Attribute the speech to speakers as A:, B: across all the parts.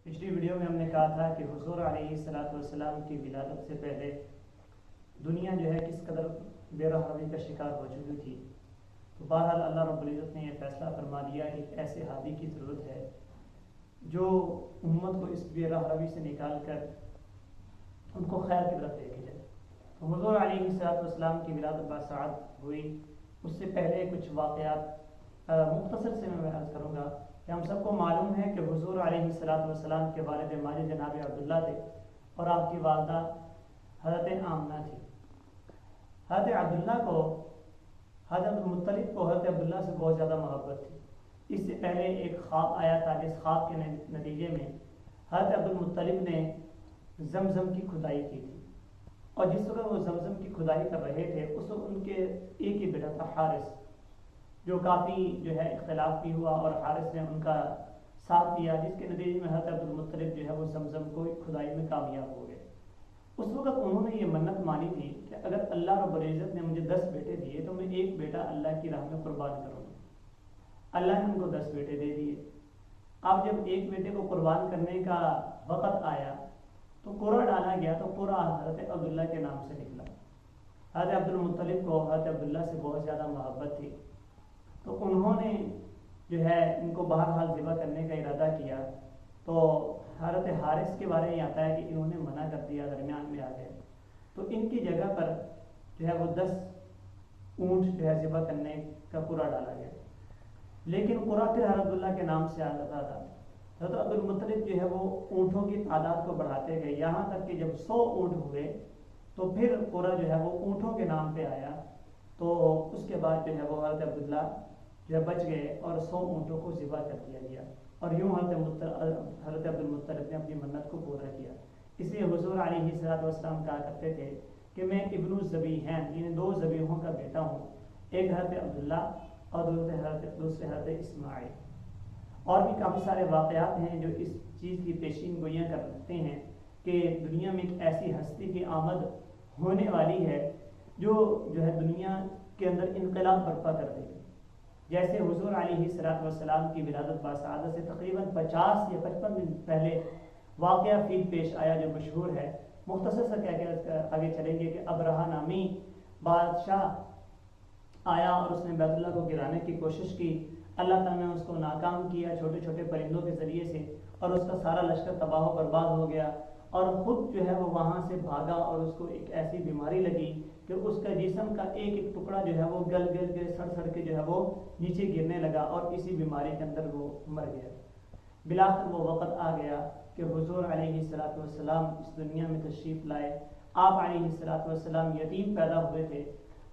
A: پچھلی ویڈیو میں ہم نے کہا تھا کہ حضور علیہ السلام کی ولادت سے پہلے دنیا جو ہے کس قدر بے رحمی کا شکار ہو چکی تھی. تو بہرحال اللہ رب العزت نے یہ فیصلہ فرما دیا کہ ایک ایسے ہادی کی ضرورت ہے جو امت کو اس بے رحمی سے نکال کر ان کو خیر کی طرف لے کے جائے. تو حضور علیہ السلام کی ولادت باسعادت ہوئی. اس سے پہلے کچھ واقعات مختصر سے میں عرض کروں گا کہ ہم سب کو معلوم ہے کہ حضور علیہ السلام کے والد ماجد جناب عبداللہ تھے اور آپ کی والدہ حضرت آمنہ تھی. حضرت عبداللہ کو حضرت مطلب کو حضرت عبداللہ سے بہت زیادہ محبت تھی. اس سے پہلے ایک خواب آیا تھا جس خواب کے نتیجے میں حضرت عبدالمطلب نے زمزم کی کھدائی کی تھی اور جس وقت وہ زمزم کی کھدائی کر رہے تھے اس وقت ان کے ایک ہی بیٹا تھا حارث جو کافی جو ہے اختلاف بھی ہوا اور حارث نے ان کا ساتھ دیا جس کے نتیجے میں حضرت عبدالمطلب جو ہے وہ زمزم کو کھدائی میں کامیاب ہو گئے. اس وقت انہوں نے یہ منت مانی تھی کہ اگر اللہ رب العزت نے مجھے 10 بیٹے دیے تو میں ایک بیٹا اللہ کی راہ میں قربان کروں گا. اللہ نے ان کو 10 بیٹے دے دیے. اب جب ایک بیٹے کو قربان کرنے کا وقت آیا تو قرعہ ڈالا گیا تو قرعہ حضرت عبداللہ کے نام سے نکلا. حضرت عبدالمطلب کو حضرت عبداللہ سے بہت زیادہ محبت تھی تو انہوں نے جو ہے ان کو بہرحال ذبح کرنے کا ارادہ کیا. تو حضرت حارث کے بارے میں یہ آتا ہے کہ انہوں نے منع کر دیا, درمیان میں آ گئے. تو ان کی جگہ پر جو ہے وہ 10 اونٹ جو ہے ذبح کرنے کا قرعہ ڈالا گیا. لیکن قرعہ پھر حضرت عبداللہ کے نام سے آتا تھا. حضرت عبدالمطلب جو ہے وہ اونٹوں کی تعداد کو بڑھاتے گئے یہاں تک کہ جب 100 اونٹ ہوئے تو پھر قرعہ جو ہے وہ اونٹوں کے نام پہ آیا. تو اس کے بعد جو ہے وہ حضرت عبداللہ جو ہے بچ گئے اور 100 اونٹوں کو ذبح کر دیا گیا اور یوں حضرت عبدالمطلب نے اپنی منت کو پورا کیا. اس لیے حضور علیہ السلام کہا کرتے تھے کہ میں ابن الذبیحین یعنی 2 ذبیحوں کا بیٹا ہوں, ایک حضرت عبداللہ اور دوسرے حضرت اسماعیل. اور بھی کافی سارے واقعات ہیں جو اس چیز کی پیشین گوئیاں کرتے ہیں کہ دنیا میں ایک ایسی ہستی کی آمد ہونے والی ہے جو ہے دنیا کے اندر انقلاب برپا کر دے گی. جیسے حضور علیہ السلام کی ولادت باسعادت سے تقریباً 50 یا 55 دن پہلے واقعہ فیل پیش آیا جو مشہور ہے. مختصر سا کہہ کے آگے چلیں گے کہ ابرہہ نامی بادشاہ آیا اور اس نے بیت اللہ کو گرانے کی کوشش کی. اللہ تعالیٰ نے اس کو ناکام کیا چھوٹے چھوٹے پرندوں کے ذریعے سے اور اس کا سارا لشکر تباہ و برباد ہو گیا اور خود جو ہے وہ وہاں سے بھاگا اور اس کو ایک ایسی بیماری لگی کہ اس کا جسم کا ایک ایک ٹکڑا جو ہے وہ گل گل کے سڑ سڑ کے جو ہے وہ نیچے گرنے لگا اور اسی بیماری کے اندر وہ مر گیا. بلاخر وہ وقت آ گیا کہ حضور علیہ السلام اس دنیا میں تشریف لائے. آپ علیہ السلام یتیم پیدا ہوئے تھے.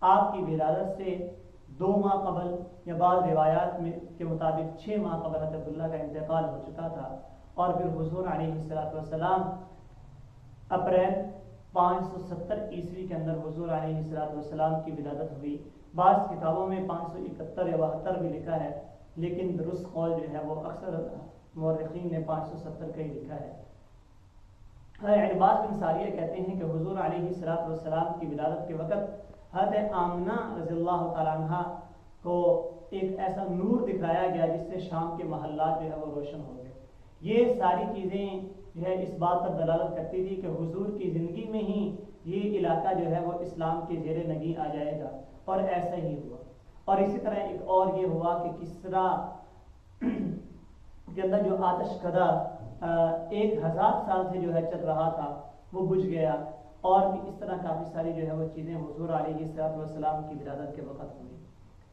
A: آپ کی ولادت سے 2 ماہ قبل یا بعض روایات میں کے مطابق 6 ماہ قبل حضرت عبداللہ کا انتقال ہو چکا تھا اور پھر حضور علیہ السلام اپریل 570 عیسوی کے اندر حضور علیہ السلام کی ولادت ہوئی. بعض کتابوں میں 571 یا 72 بھی لکھا ہے لیکن درست قول جو ہے وہ اکثر مورخین نے 570 کا ہی لکھا ہے. عباس بن ساریہ کہتے ہیں کہ حضور علیہ السلام کی ولادت کے وقت حضرت آمنہ رضی اللہ تعالیٰ عنہ کو ایک ایسا نور دکھایا گیا جس سے شام کے محلات جو ہے وہ روشن ہو گئے. یہ ساری چیزیں جو ہے اس بات پر دلالت کرتی تھی کہ حضور کی زندگی میں ہی یہ علاقہ جو ہے وہ اسلام کے زیر نگیں آ جائے گا اور ایسا ہی ہوا. اور اسی طرح ایک اور یہ ہوا کہ کسریٰ کے اندر جو آتش کدہ 1000 سال سے جو ہے چل رہا تھا وہ بجھ گیا. اور بھی اس طرح کافی ساری جو ہے وہ چیزیں حضور علیہ السلام کی ولادت کے وقت ہوئی.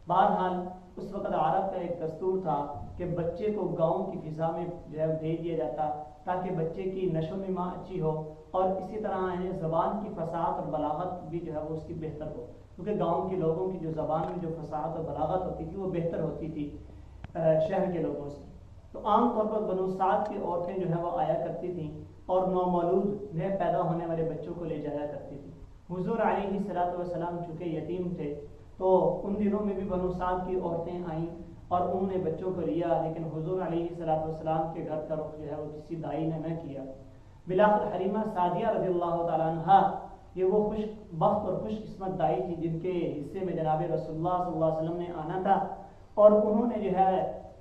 A: بہرحال اس وقت عرب کا ایک دستور تھا کہ بچے کو گاؤں کی فضا میں جو ہے بھیج دیا جاتا تاکہ بچے کی نشو و نما اچھی ہو اور اسی طرح زبان کی فصاحت اور بلاغت بھی جو ہے وہ اس کی بہتر ہو, کیونکہ گاؤں کے لوگوں کی جو زبان میں جو فصاحت اور بلاغت ہوتی تھی وہ بہتر ہوتی تھی شہر کے لوگوں سے. تو عام طور پر بنو سعد کی عورتیں جو ہے وہ آیا کرتی تھیں اور نومولود نئے پیدا ہونے والے بچوں کو لے جایا کرتی تھی. حضور علیہ السلام چونکہ یتیم تھے تو ان دنوں میں بھی بنو سعد کی عورتیں آئیں اور انہوں نے بچوں کو لیا, لیکن حضور علیہ السلام کے گھر کا رخ جو ہے وہ کسی دائی نے نہ کیا. بلاخر حلیمہ سعدیہ رضی اللہ تعالیٰ عنہ یہ وہ خوش بخت اور خوش قسمت دائی تھی جن کے حصے میں جناب رسول اللہ صلی اللہ علیہ وسلم نے آنا تھا اور انہوں نے جو ہے